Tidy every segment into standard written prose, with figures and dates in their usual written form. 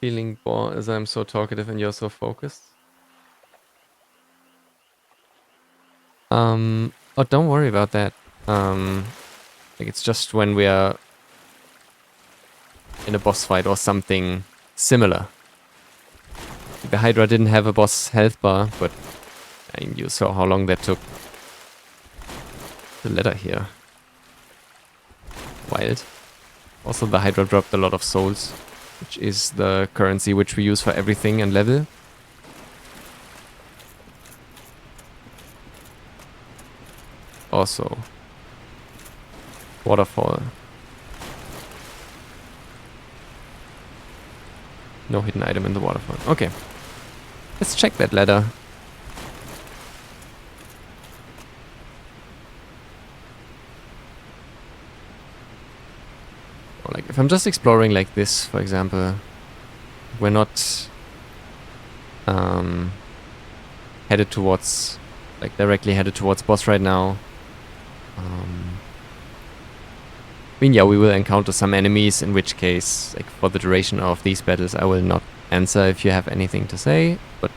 feeling bored as I'm so talkative and you're so focused. Oh, don't worry about that. Like it's just when we are in a boss fight or something similar. The Hydra didn't have a boss health bar, but I mean, you saw how long that took. The ladder here. Wild. Also, the Hydra dropped a lot of souls, which is the currency which we use for everything and level. Also, waterfall. No hidden item in the waterfall. Okay. Let's check that ladder. Or like, if I'm just exploring like this, for example, we're not headed towards, like directly headed towards boss right now. I mean, yeah, we will encounter some enemies, in which case, like for the duration of these battles, I will not answer if you have anything to say, but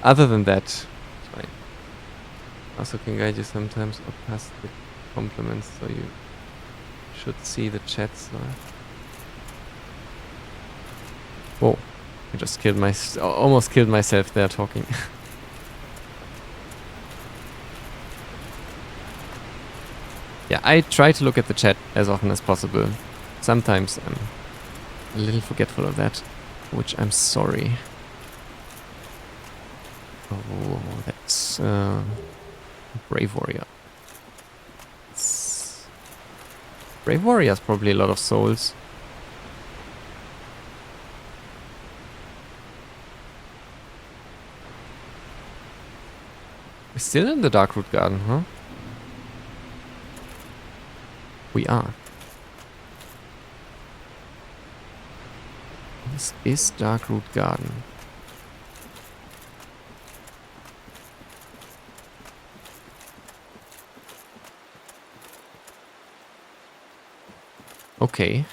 other than that, it's fine. Also can guide you sometimes or pass the compliments, so you should see the chats. Whoa, I just killed almost killed myself there talking. Yeah, I try to look at the chat as often as possible. Sometimes I'm a little forgetful of that, which I'm sorry. Oh, that's Brave Warrior. Brave Warrior's probably a lot of souls. We're still in the Darkroot Garden, huh? We are. This is Darkroot Garden. Okay.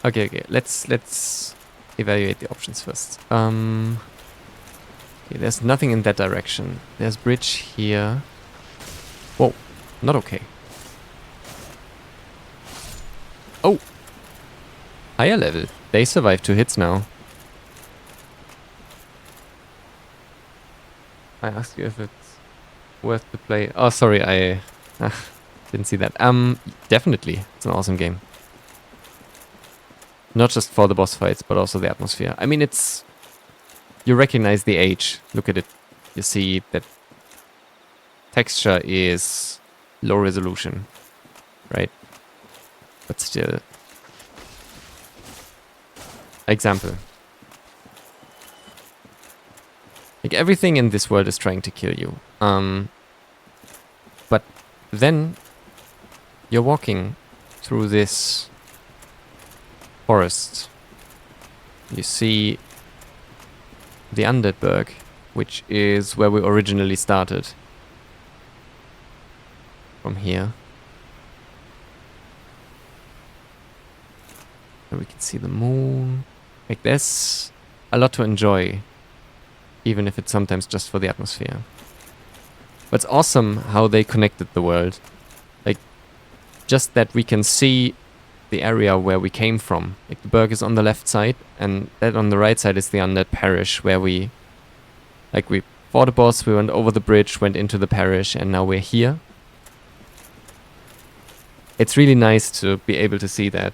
Okay. Let's evaluate the options first. Okay, there's nothing in that direction. There's bridge here. Whoa, not okay. Oh! Higher level. They survived 2 hits now. I asked you if it's worth to play. Oh, sorry, I didn't see that. Definitely. It's an awesome game. Not just for the boss fights, but also the atmosphere. I mean, it's... You recognize the age. Look at it. You see that texture is low resolution, right? But still. Example. Like everything in this world is trying to kill you. But then you're walking through this forest. You see the Undeadburg, which is where we originally started. From here. And we can see the moon. Like there's a lot to enjoy. Even if it's sometimes just for the atmosphere. But it's awesome how they connected the world. Like, just that we can see the area where we came from. Like, the Burg is on the left side, and that on the right side is the Undead Parish, where we fought a boss, we went over the bridge, went into the parish, and now we're here. It's really nice to be able to see that.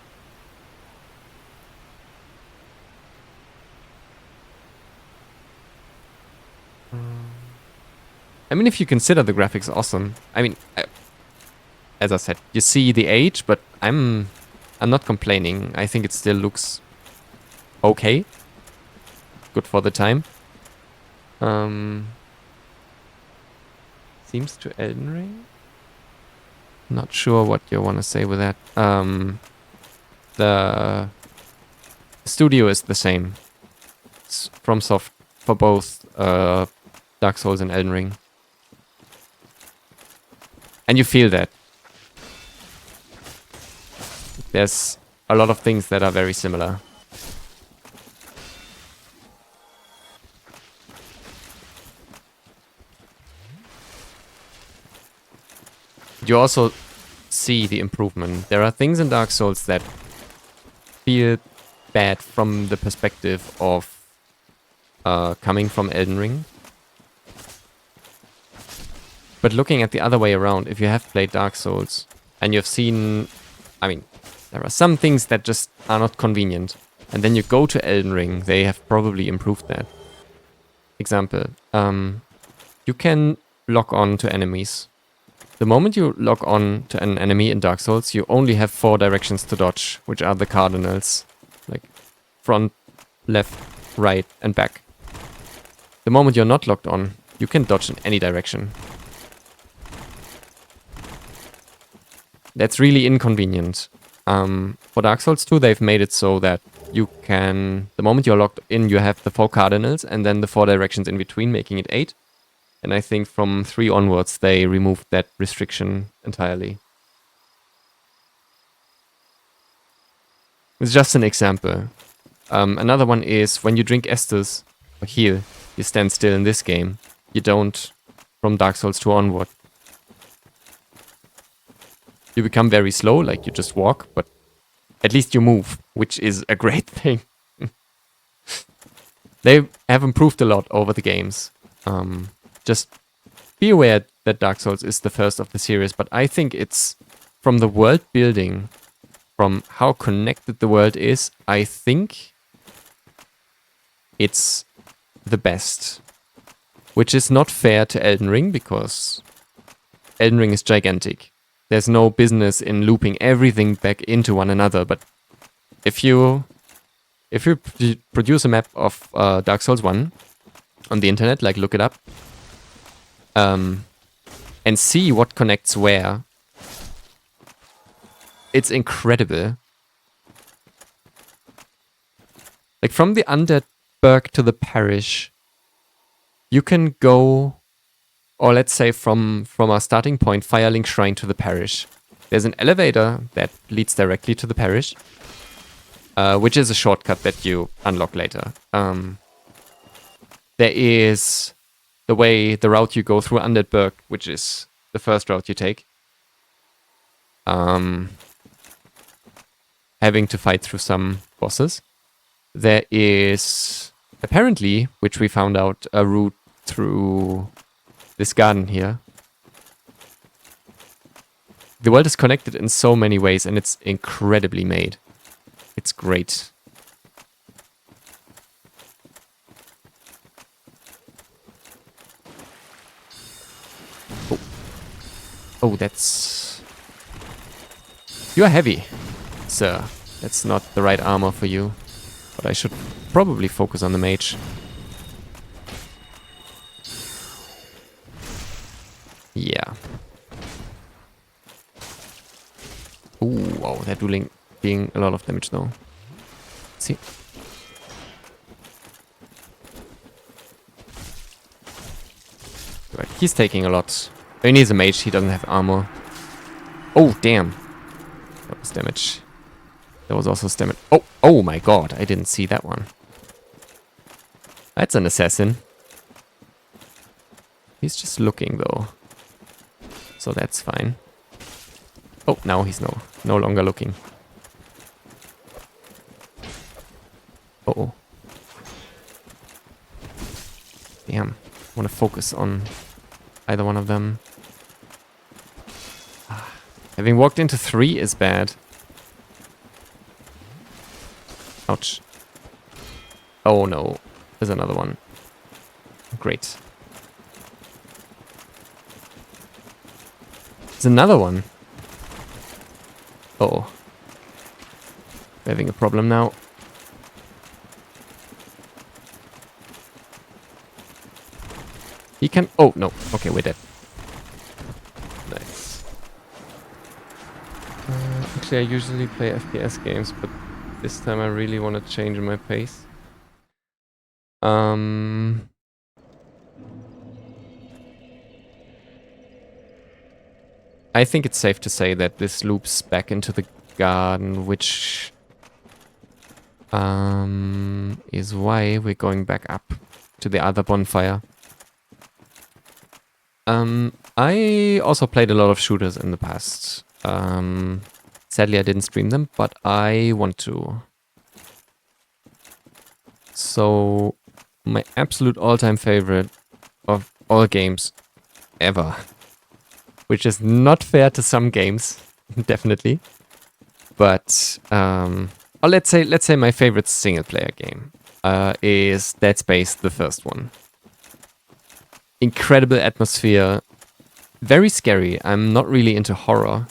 I mean, if you consider the graphics awesome. I mean, as I said, you see the age, but I'm not complaining. I think it still looks okay. Good for the time. Seems to Elden Ring. Not sure what you want to say with that. The studio is the same. It's FromSoft for both Dark Souls and Elden Ring. And you feel that. There's a lot of things that are very similar. You also see the improvement. There are things in Dark Souls that feel bad from the perspective of coming from Elden Ring. But looking at the other way around, if you have played Dark Souls and you've seen, I mean, there are some things that just are not convenient. And then you go to Elden Ring, they have probably improved that. Example, you can lock on to enemies. The moment you lock on to an enemy in Dark Souls, you only have 4 directions to dodge, which are the cardinals. Like front, left, right, and back. The moment you're not locked on, you can dodge in any direction. That's really inconvenient. For Dark Souls 2, they've made it so that you can... The moment you're locked in, you have the 4 cardinals and then the 4 directions in between, making it 8. And I think from 3 onwards, they removed that restriction entirely. It's just an example. Another one is when you drink Estus, or heal, you stand still in this game. You don't from Dark Souls 2 onward. You become very slow, like you just walk, but at least you move, which is a great thing. They have improved a lot over the games. Just be aware that Dark Souls is the first of the series, but I think it's from the world building, from how connected the world is, I think it's the best. Which is not fair to Elden Ring, because Elden Ring is gigantic. There's no business in looping everything back into one another, but if you produce a map of Dark Souls 1 on the internet, like look it up, and see what connects where, it's incredible. Like from the Undead Burg to the parish, you can go, or let's say from our starting point, Firelink Shrine to the parish. There's an elevator that leads directly to the parish, which is a shortcut that you unlock later. There is the route you go through Undead Burg, which is the first route you take. Having to fight through some bosses. There is apparently, which we found out, a route through this garden here. The world is connected in so many ways, and it's incredibly made. It's great. Oh, oh, that's... You're heavy, sir. That's not the right armor for you. But I should probably focus on the mage. Yeah. Ooh, wow, they're doing a lot of damage though. See? Right, he's taking a lot. I mean, he's a mage, he doesn't have armor. Oh, damn. That was damage. There was also damage. Oh, oh my god, I didn't see that one. That's an assassin. He's just looking though. So that's fine. Oh, now he's no longer looking. Uh-oh. Damn. I want to focus on either one of them. Having walked into 3 is bad. Ouch. Oh no. There's another one. Great. There's another one. Uh-oh. We're having a problem now. He can... Oh, no. Okay, we're dead. Nice. Actually, I usually play FPS games, but this time I really want to change my pace. I think it's safe to say that this loops back into the garden, which is why we're going back up to the other bonfire. I also played a lot of shooters in the past. Sadly, I didn't stream them, but I want to. So, my absolute all-time favorite of all games ever, which is not fair to some games, definitely. But or let's say my favorite single-player game is Dead Space, the first one. Incredible atmosphere, very scary. I'm not really into horror.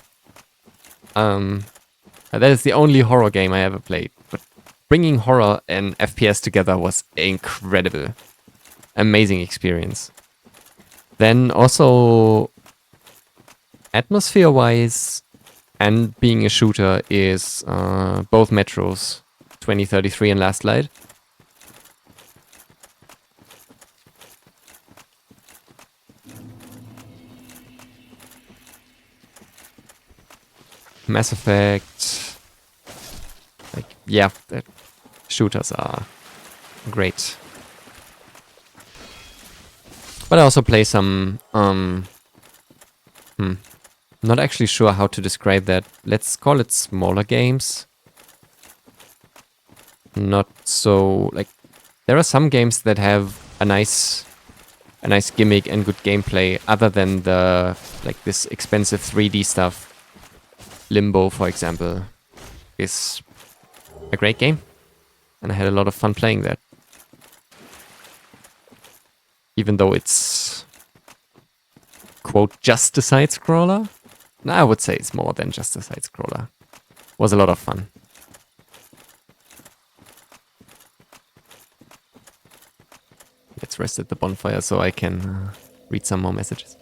That is the only horror game I ever played. But bringing horror and FPS together was incredible, amazing experience. Then also, atmosphere-wise, and being a shooter is both Metros, 2033 and Last Light. Mass Effect. Like, yeah, shooters are great. But I also play some, not actually sure how to describe that. Let's call it smaller games. Not so, like, there are some games that have a nice gimmick and good gameplay other than the, like, this expensive 3D stuff. Limbo, for example, is a great game. And I had a lot of fun playing that. Even though it's, quote, just a side-scroller. No, I would say it's more than just a side-scroller. Was a lot of fun. Let's rest at the bonfire so I can read some more messages.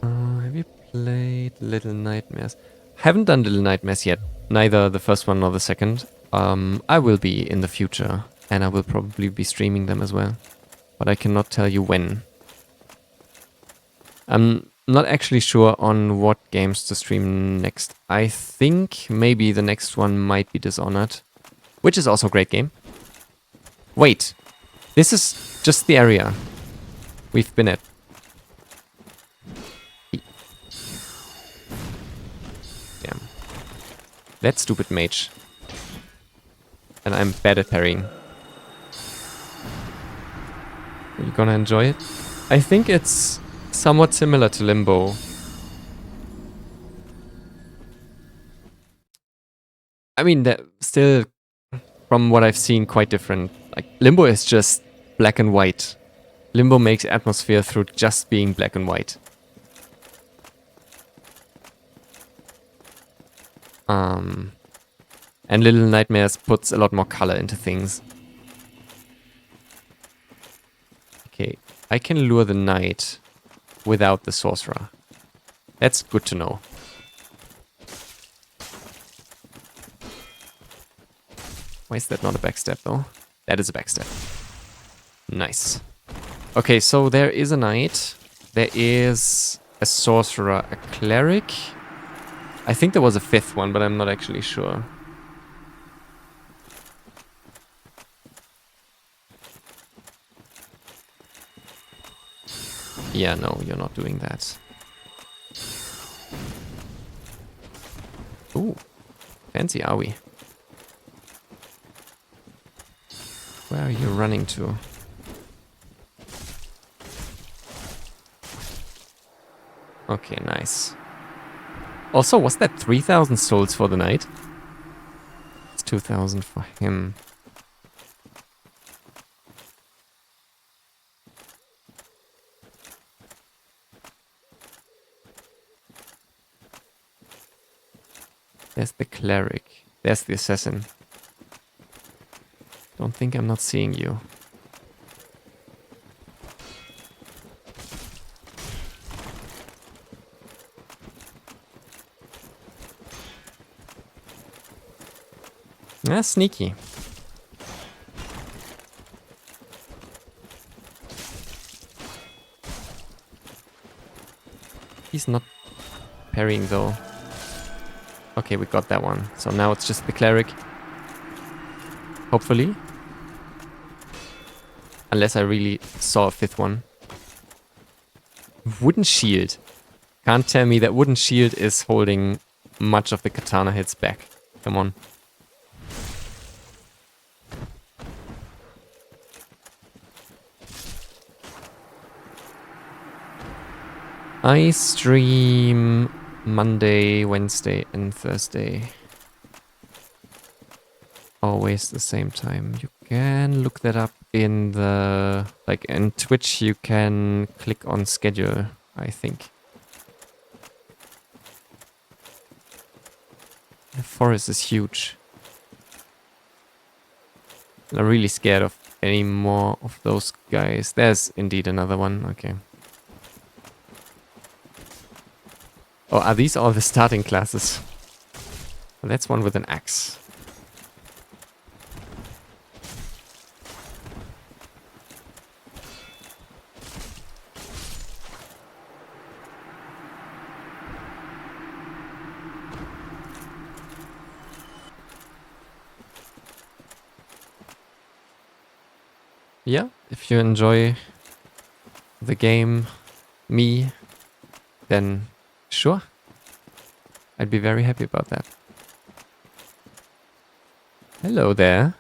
Have you played Little Nightmares? Haven't done Little Nightmares yet. Neither the first one nor the second. I will be in the future. And I will probably be streaming them as well. But I cannot tell you when. I'm not actually sure on what games to stream next. I think maybe the next one might be Dishonored. Which is also a great game. Wait. This is just the area we've been at. Damn. That stupid mage. And I'm bad at parrying. Are you gonna enjoy it? I think it's somewhat similar to Limbo. I mean, that still, from what I've seen, quite different. Like, Limbo is just black and white. Limbo makes atmosphere through just being black and white. And Little Nightmares puts a lot more color into things. Okay, I can lure the knight without the sorcerer. That's good to know. Why is that not a backstab though? That is a backstab. Nice. Okay, so there is a knight. There is a sorcerer, a cleric. I think there was a fifth one, but I'm not actually sure. Yeah, no, you're not doing that. Ooh, fancy are we? Where are you running to? Okay, nice. Also, was that 3,000 souls for the knight? It's 2,000 for him. There's the cleric. There's the assassin. Don't think I'm not seeing you. Ah, sneaky. He's not parrying though. Okay, we got that one. So now it's just the cleric. Hopefully. Unless I really saw a fifth one. Wooden shield. Can't tell me that wooden shield is holding much of the katana hits back. Come on. I stream Monday, Wednesday, and Thursday. Always the same time. You can look that up in the... Like in Twitch, you can click on schedule, I think. The forest is huge. I'm really scared of any more of those guys. There's indeed another one. Okay. Oh, are these all the starting classes? Well, that's one with an axe. Yeah, if you enjoy the game, me, then sure. I'd be very happy about that. Hello there.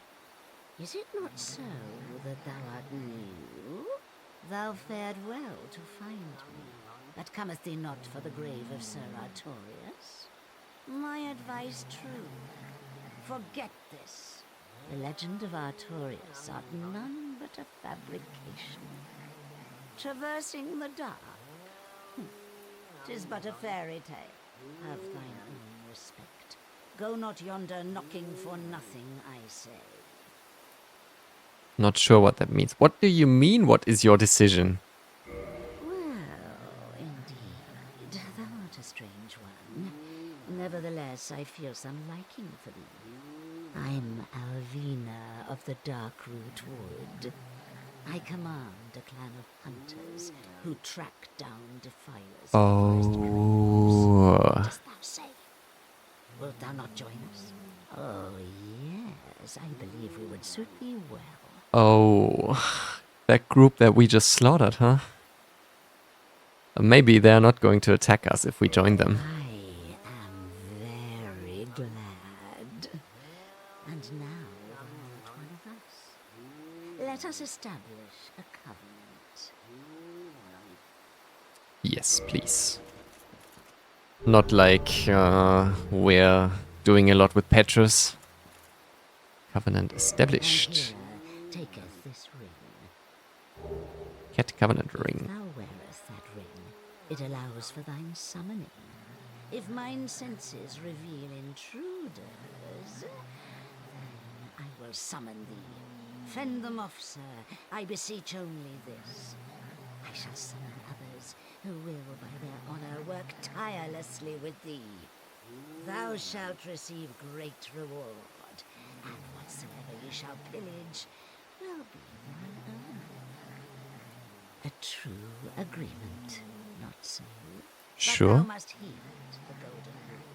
Is it not so that thou art new? Thou fared well to find me, but cometh thee not for the grave of Sir Artorius? My advice true. Forget this. The legend of Artorius art none but a fabrication. Traversing the dark. 'Tis but a fairy tale. Have thine own respect. Go not yonder knocking for nothing, I say. Not sure what that means. What do you mean, what is your decision? Well, indeed, thou art a strange one. Nevertheless, I feel some liking for thee. I'm Alvina of the Darkroot Wood. I command a clan of hunters who track down defilers. Oh. What dost thou say? Wilt thou not join us? Oh, yes, I believe we would suit thee well. Oh. That group that we just slaughtered, huh? Maybe they're not going to attack us if we join them. I am very glad. And now thou art one of us. Let us establish a covenant. Yes, please. Not like we're doing a lot with Petrus. Covenant established. And here taketh this ring. Cat covenant If ring. thou wearest that ring, it allows for thine summoning. If mine senses reveal intruders, then I will summon thee. Fend them off, sir. I beseech only this. I shall summon others who will by their honor work tirelessly with thee. Thou shalt receive great reward, and whatsoever ye shall pillage will be thine own. A true agreement, not so? But Sure. thou must heed the golden rule.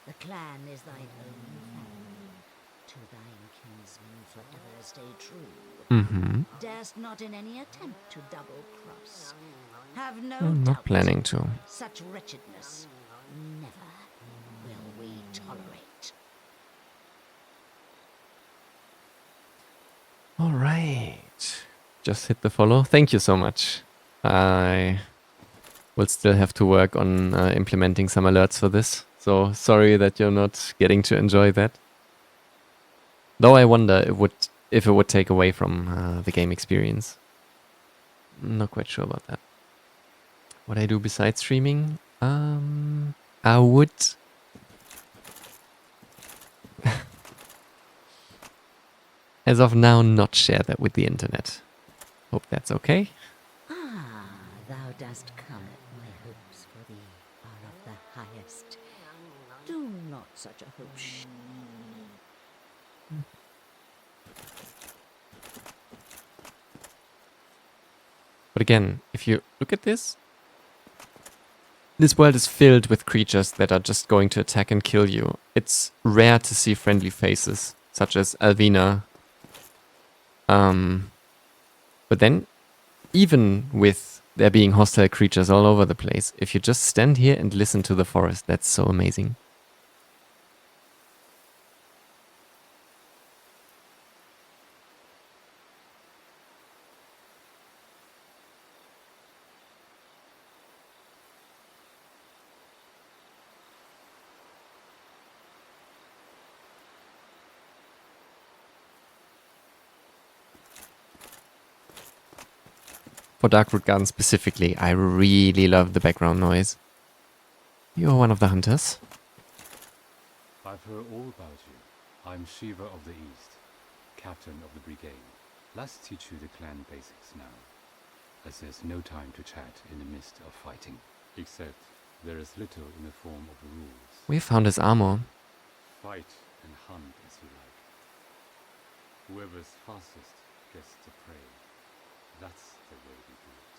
The clan is thine own family. To thine kinsmen forever stay true. Mm-hmm. Darest not in any attempt to double-cross. Have no I'm doubt. not planning to. Such wretchedness never will we tolerate. Alright. Just hit the follow. Thank you so much. I will still have to work on implementing some alerts for this. So sorry that you're not getting to enjoy that. Though I wonder if it would take away from the game experience. Not quite sure about that. What I do besides streaming? I would... as of now, not share that with the internet. Hope that's okay. Ah, thou dost come at my hopes for thee are of the highest. Do not such a hope But again, if you look at this This world is filled with creatures that are just going to attack and kill you. It's rare to see friendly faces, such as Alvina. But then, even with there being hostile creatures all over the place, if you just stand here and listen to the forest, that's so amazing. For Darkroot Garden specifically, I really love the background noise. You're one of the hunters. I've heard all about you. I'm Shiva of the East, captain of the brigade. Let's teach you the clan basics now, as there's no time to chat in the midst of fighting. Except there is little in the form of rules. We found his armor. Fight and hunt as you like. Whoever's fastest gets the prey. That's the way we do it.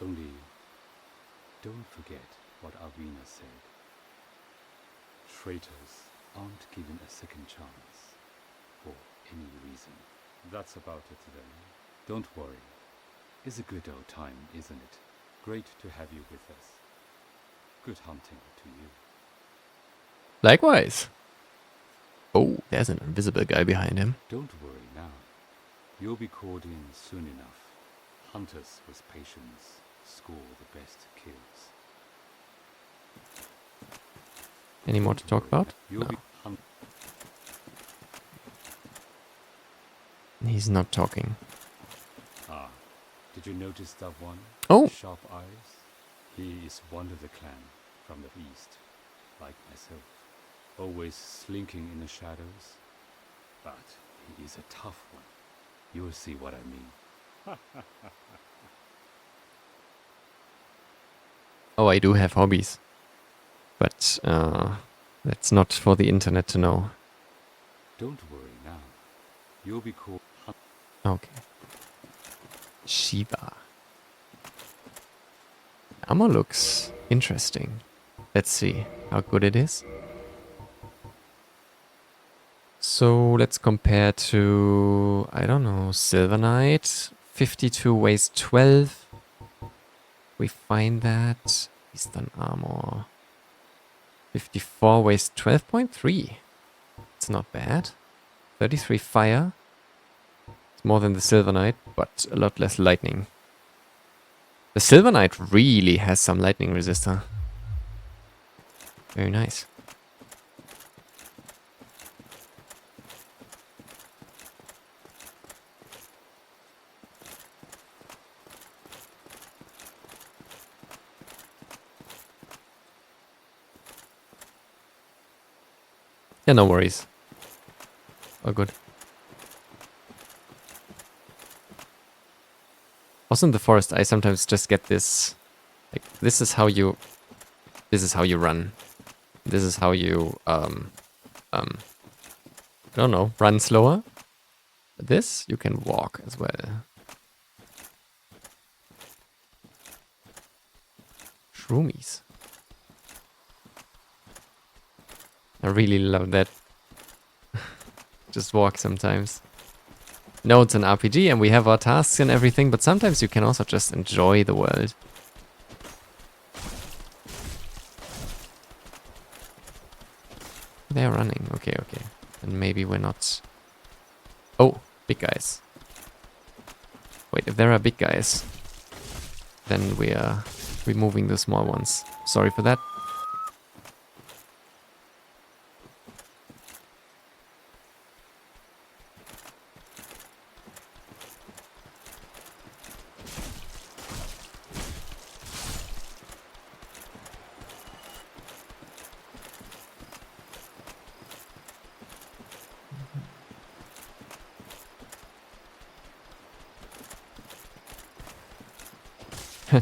Only, don't forget what Alvina said. Traitors aren't given a second chance, for any reason. That's about it then. Don't worry. It's a good old time, isn't it? Great to have you with us. Good hunting to you. Likewise. Oh, there's an invisible guy behind him. Don't worry now. You'll be called in soon enough. Hunters with patience score the best kills. Any more to talk about? You'll No. be He's not talking. Ah, did you notice that one? Oh. Sharp eyes? He is one of the clan from the east, like myself. Always slinking in the shadows. But he is a tough one. You'll see what I mean. Oh, I do have hobbies. But that's not for the internet to know. Don't worry now. You'll be called Okay. Shiva. Armor looks interesting. Let's see how good it is. So let's compare to, I don't know, Silver Knight. 52 weighs 12. We find that. Eastern Armor. 54 weighs 12.3. It's not bad. 33 fire. It's more than the Silver Knight, but a lot less lightning. The Silver Knight really has some lightning resistor. Very nice. Yeah, no worries. All good. Also in the forest, I sometimes just get this, like, this is how you run. This is how you, I don't know, run slower. This, you can walk as well. Shroomies. I really love that. Just walk sometimes. No, it's an RPG and we have our tasks and everything, but sometimes you can also just enjoy the world. They're running. Okay, okay. And maybe we're not... Oh, big guys. Wait, if there are big guys, then we are removing the small ones. Sorry for that.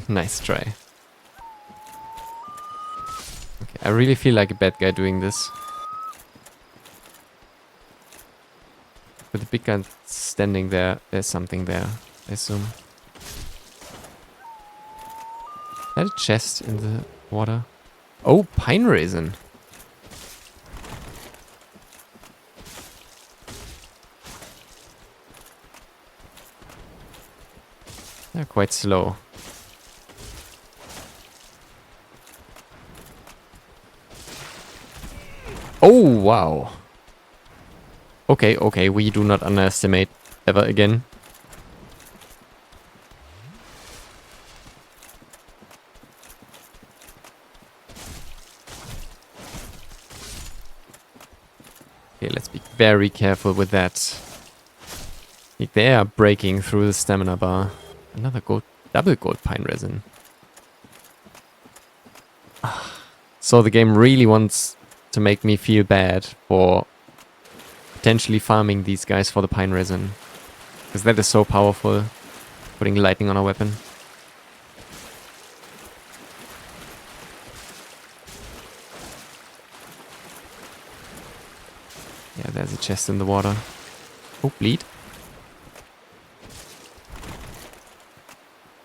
Nice try. Okay, I really feel like a bad guy doing this. With the big gun standing there, there's something there, I assume. Is that a chest in the water? Oh, pine resin. They're quite slow. Oh, wow. Okay, okay, we do not underestimate ever again. Okay, let's be very careful with that. Like, they are breaking through the stamina bar. Another gold, double gold pine resin. So the game really wants to make me feel bad for potentially farming these guys for the pine resin. Because that is so powerful, putting lightning on a weapon. Yeah, there's a chest in the water. Oh, bleed.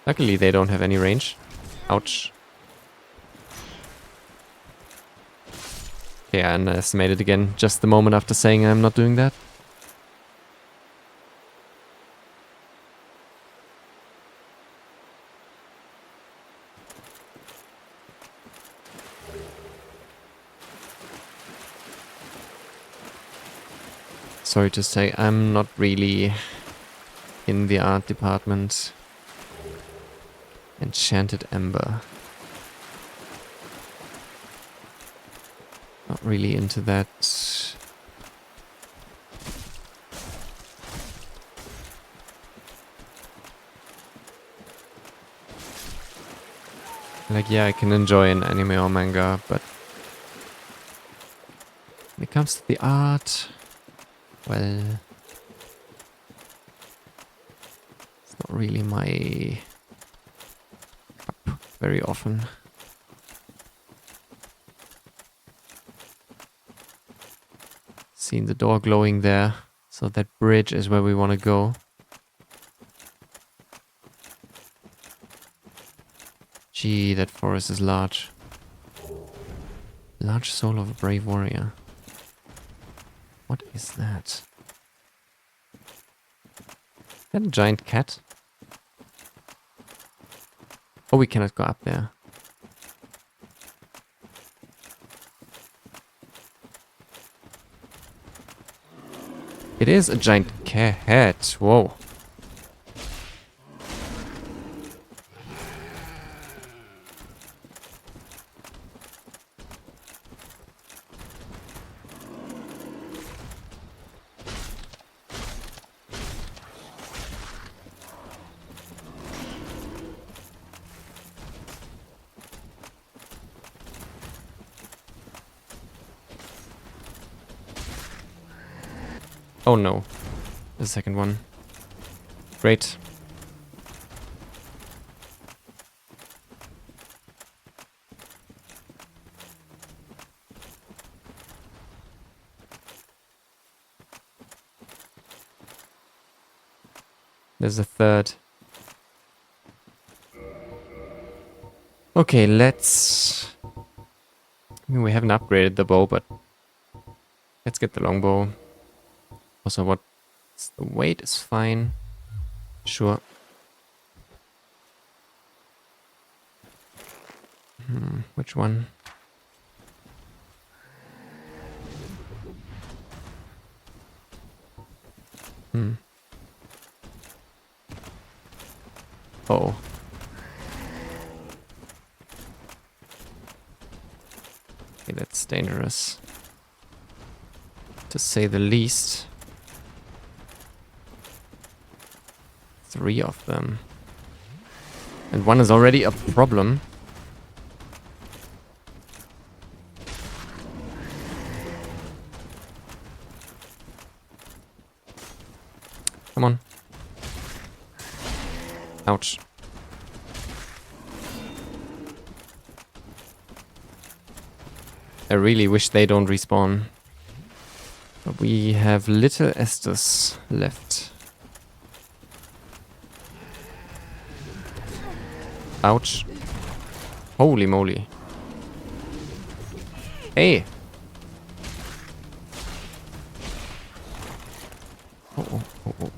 Luckily they don't have any range. Ouch. Okay, I underestimated again, just the moment after saying I'm not doing that. Sorry to say, I'm not really in the art department. Enchanted Ember. Not really into that. Like, yeah, I can enjoy an anime or manga, but when it comes to the art, well, it's not really my cup very often. Seen the door glowing there, so that bridge is where we want to go. Gee, that forest is large. Large soul of a brave warrior. What is that? Is that a giant cat? Oh, we cannot go up there. It is a giant cat. Whoa. Oh no. The second one. Great. There's a third. Okay, let's... I mean, we haven't upgraded the bow, but let's get the longbow. Also, what's the weight is fine. Sure. Which one? Oh. Okay, that's dangerous. To say the least. 3 of them. And one is already a problem. Come on. Ouch. I really wish they don't respawn. But we have little Estus left. Ouch. Holy moly. Hey! Oh, oh, oh, oh.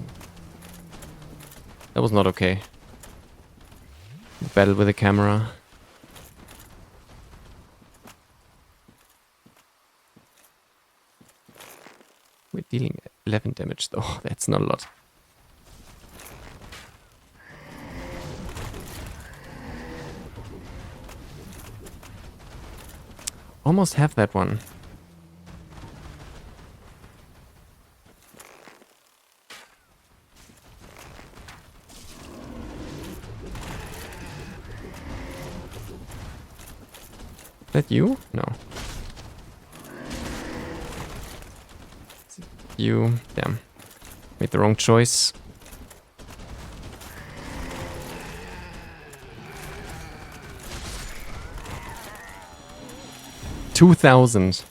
That was not okay. Battle with the camera. We're dealing 11 damage though. That's not a lot. Almost have that one. That you? No. You. Damn. Made the wrong choice. $2,000.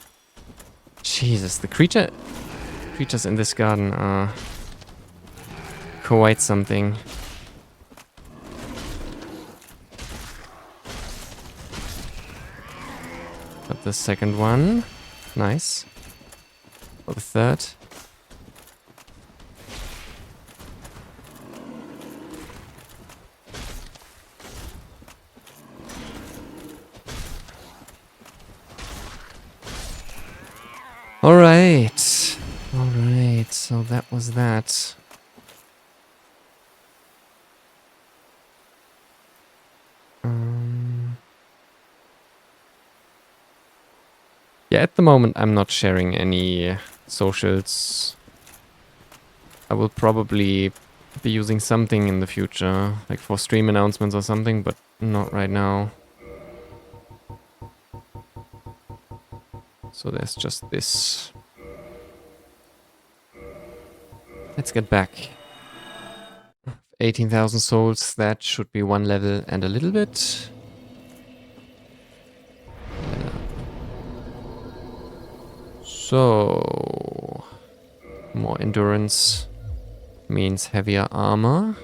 Jesus, the creatures in this garden are quite something. Got the second one. Nice. Or the third. Alright. Alright, so that was that. Yeah, at the moment I'm not sharing any socials. I will probably be using something in the future, like for stream announcements or something, but not right now. So there's just this. Let's get back. 18,000 souls, that should be one level and a little bit. So, more endurance means heavier armor.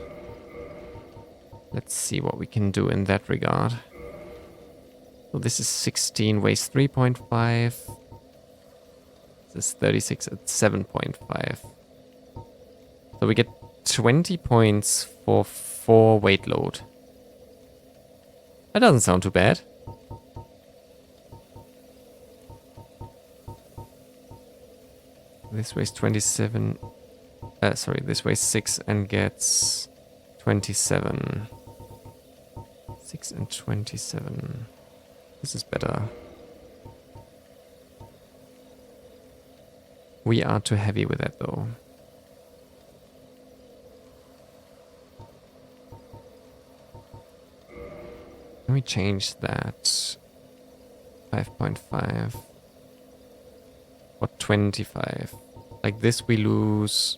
Let's see what we can do in that regard. So this is 16, weighs 3.5. This is 36 at 7.5. So we get 20 points for 4 weight load. That doesn't sound too bad. This weighs 27. Sorry, this weighs 6 and gets 27. 6 and 27. This is better. We are too heavy with that though. Let me change that. 5.5. Or 25. Like this we lose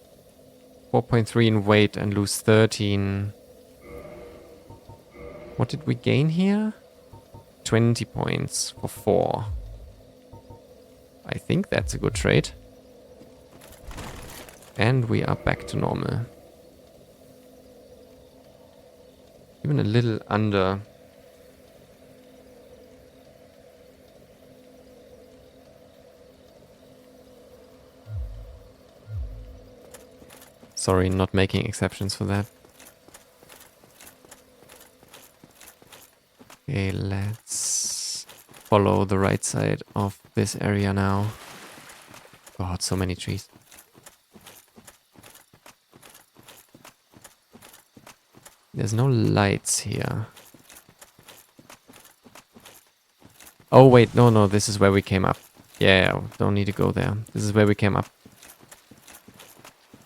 4.3 in weight and lose 13. What did we gain here? 20 points for 4. I think that's a good trade. And we are back to normal. Even a little under. Sorry, not making exceptions for that. Okay, let's follow the right side of this area now. God, so many trees. There's no lights here. Oh wait, no, this is where we came up. Yeah, don't need to go there. This is where we came up.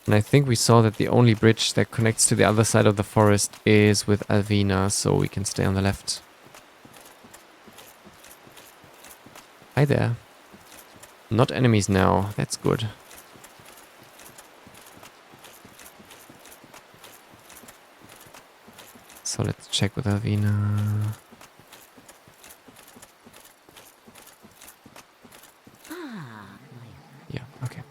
And I think we saw that the only bridge that connects to the other side of the forest is with Alvina, so we can stay on the left. Hi there. Not enemies now, that's good. So let's check with Alvina. Yeah, okay.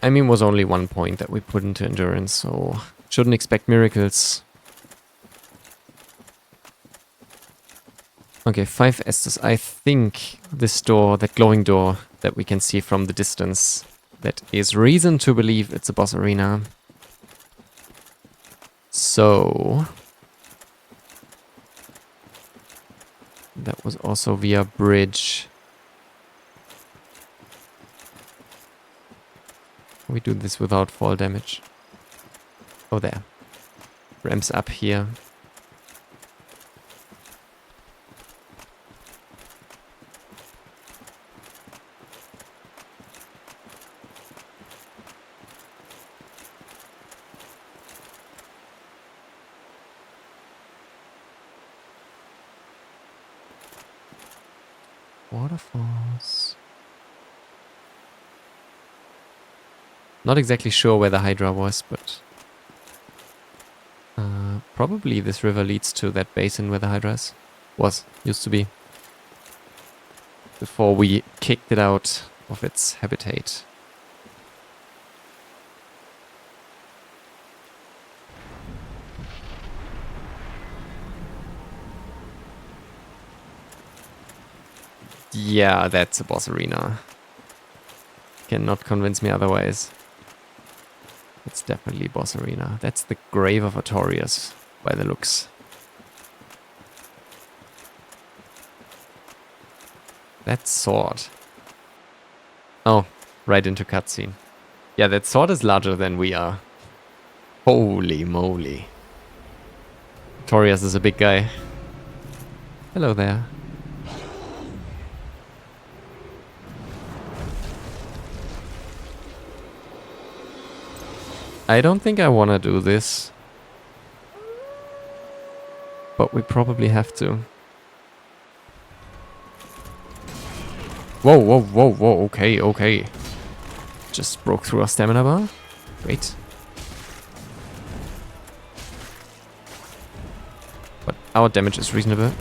I mean, was only 1 point that we put into endurance, so shouldn't expect miracles. Okay, 5 Estus. I think this door, that glowing door that we can see from the distance, that is reason to believe it's a boss arena. So... that was also via bridge. We do this without fall damage. Oh, there. Ramps up here. Waterfalls. Not exactly sure where the Hydra was, but... probably this river leads to that basin where the Hydra is. Used to be. Before we kicked it out of its habitat. Yeah, that's a boss arena. Cannot convince me otherwise. It's definitely boss arena. That's the grave of Artorias, by the looks. That sword. Oh, right into cutscene. Yeah, that sword is larger than we are. Holy moly. Artorias is a big guy. Hello there. I don't think I want to do this. But we probably have to. Whoa, whoa, whoa, whoa, okay, okay. Just broke through our stamina bar. Great. But our damage is reasonable.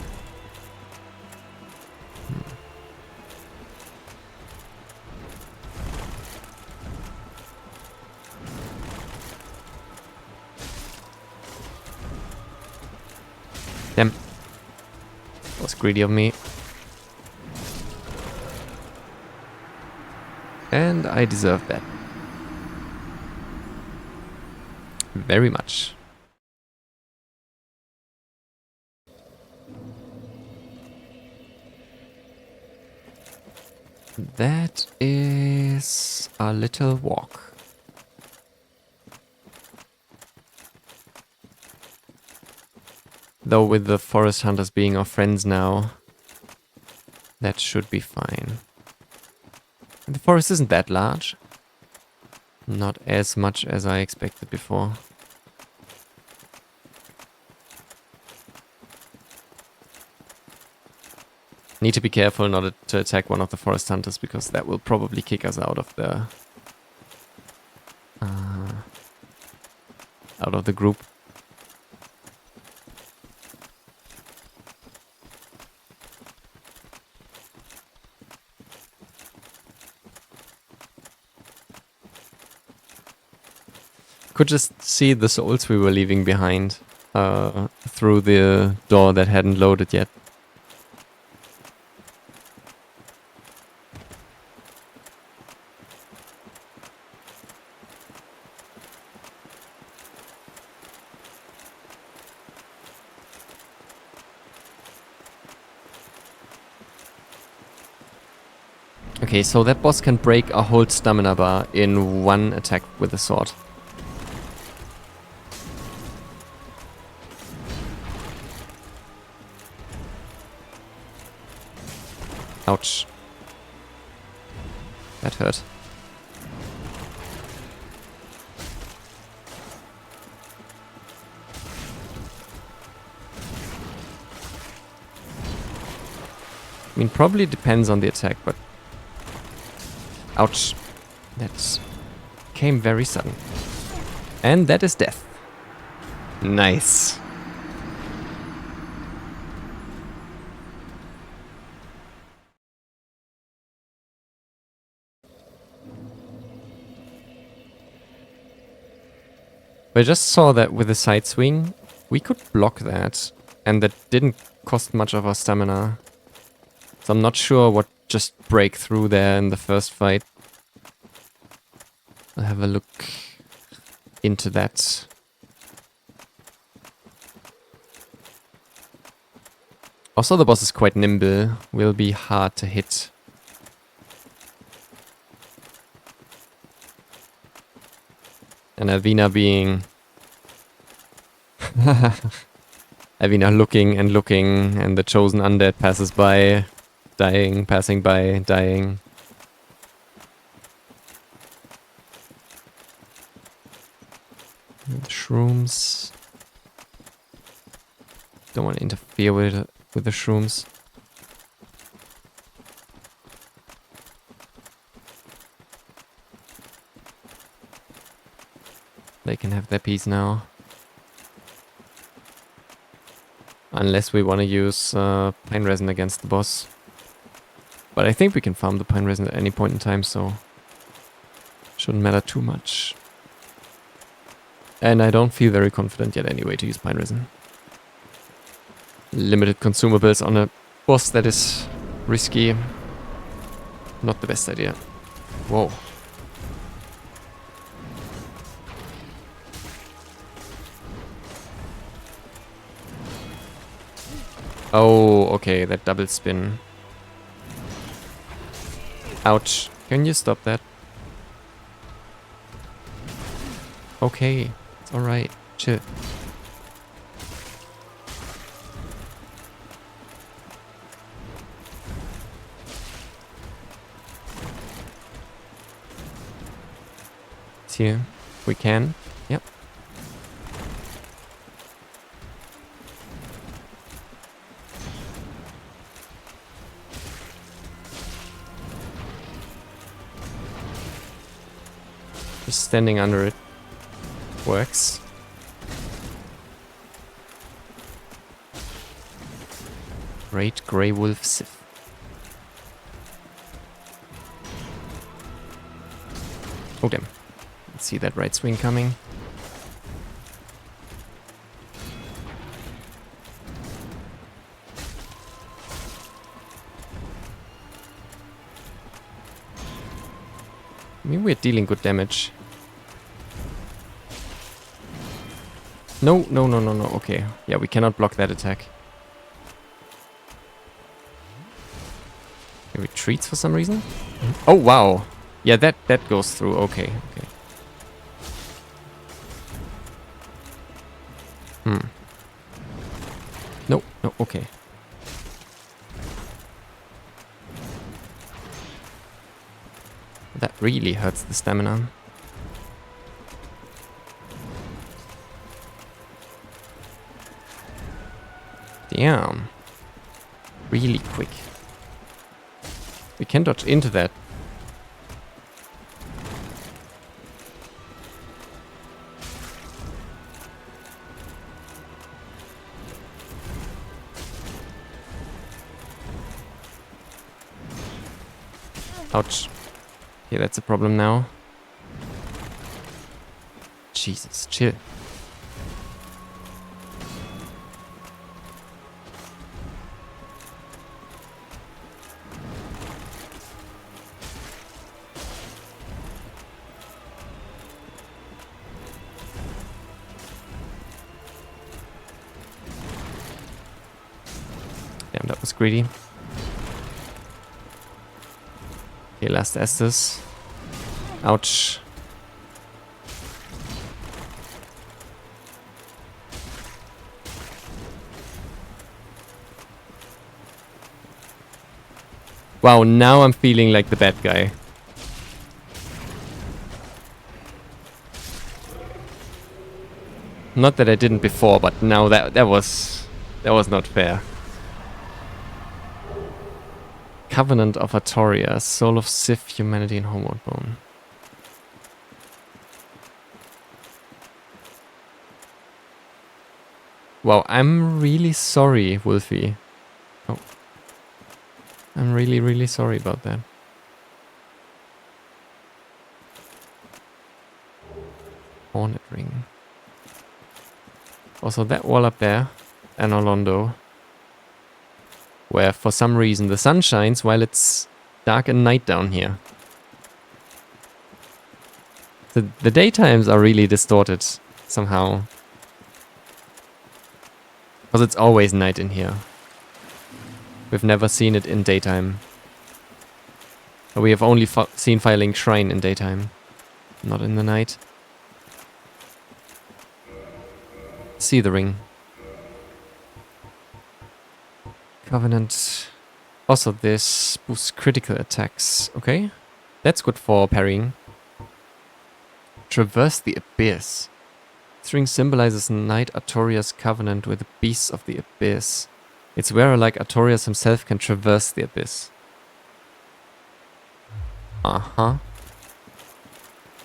Damn. That was greedy of me. And I deserve that. Very much. That is a little walk. Though with the forest hunters being our friends now, that should be fine. And the forest isn't that large. Not as much as I expected before. Need to be careful not to attack one of the forest hunters, because that will probably kick us out of the group. Could just see the souls we were leaving behind through the door that hadn't loaded yet. Okay, so that boss can break a whole stamina bar in one attack with a sword. Ouch. That hurt. I mean, probably depends on the attack, but... ouch. That came very sudden. And that is death. Nice. I just saw that with the side swing, we could block that, and that didn't cost much of our stamina. So I'm not sure what just break through there in the first fight. I'll have a look into that. Also, the boss is quite nimble. Will be hard to hit. And Avina being... Avina looking and looking, and the chosen undead passes by, dying, passing by, dying. And the shrooms. Don't want to interfere with the shrooms. They can have their piece now. Unless we want to use pine resin against the boss. But I think we can farm the pine resin at any point in time, so shouldn't matter too much. And I don't feel very confident yet anyway to use pine resin. Limited consumables on a boss that is risky. Not the best idea. Whoa. Oh, okay, that double spin. Ouch. Can you stop that? Okay, it's alright. Chill. It's here. We can. Yep. Just standing under it works. Great Grey Wolf Sith. Oh damn. Let's see that right swing coming. I mean, we're dealing good damage. No, no, no, no, no. Okay. Yeah, we cannot block that attack. It retreats for some reason. Oh, wow. Yeah, that goes through. Okay, okay. No, no, okay. That really hurts the stamina. Damn. Really quick. We can dodge into that. Ouch. Yeah, that's a problem now. Jesus, chill. Damn, that was greedy. Okay, last Estus. Ouch. Wow, now I'm feeling like the bad guy. Not that I didn't before, but now that was not fair. Covenant of Artoria, Soul of Sith, Humanity and Homeward Bone. Wow, I'm really sorry, Wolfie. Oh. I'm really, really sorry about that. Hornet Ring. Also, that wall up there, and Orlando. where for some reason the sun shines while it's dark and night down here. The daytimes are really distorted somehow. Because it's always night in here. We've never seen it in daytime. We have only seen Firelink Shrine in daytime, not in the night. See the ring. Covenant. Also, this boosts critical attacks. Okay, that's good for parrying. Traverse the Abyss. This ring symbolizes Knight Artorias' covenant with the beasts of the Abyss. Its wearer, like Artorias himself, can traverse the Abyss. Uh-huh.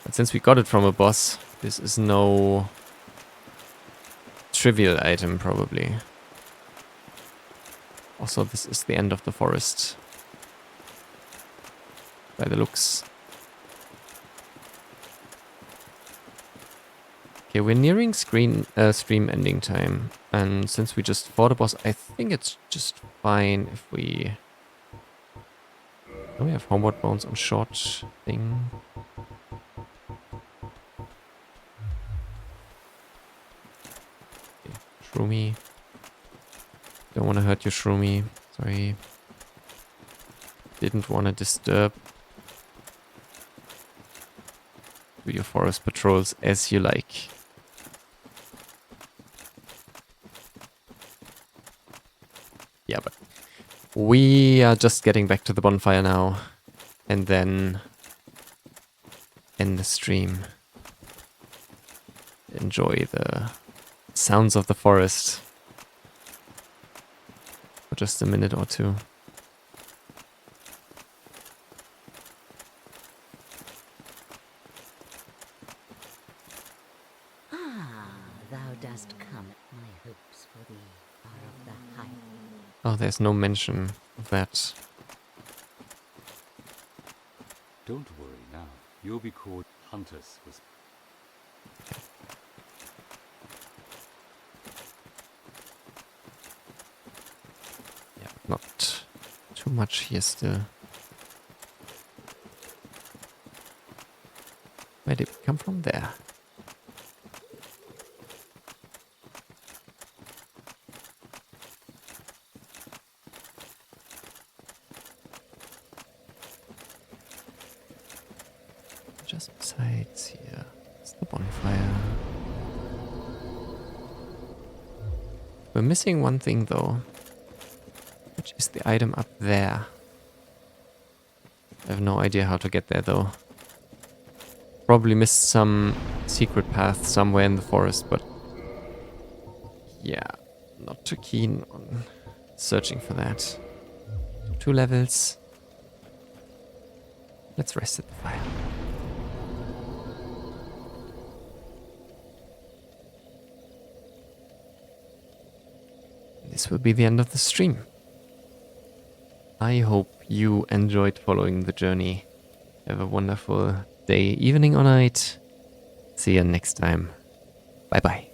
But since we got it from a boss, this is no trivial item, probably. Also, this is the end of the forest. By the looks. Okay, we're nearing stream ending time. And since we just fought a boss, I think it's just fine if we... Oh, we have Homeward Bones on short thing. Okay, Shroomy. Don't want to hurt you, Shroomy. Sorry. Didn't want to disturb. Do your forest patrols as you like. Yeah, but we are just getting back to the bonfire now. And then end the stream. Enjoy the sounds of the forest. For just a minute or two. Ah, thou dost come. My hopes for thee are of the high. Oh, there's no mention of that. Don't worry now. You'll be called Hunters with Yeah, not too much here still. Where did we come from? There. Just besides here. It's the bonfire. We're missing one thing though. Which is the item up there. I have no idea how to get there though. Probably missed some secret path somewhere in the forest, but yeah, not too keen on searching for that. 2 levels. Let's rest at the fire. This will be the end of the stream. I hope you enjoyed following the journey. Have a wonderful day, evening or night. See you next time. Bye bye.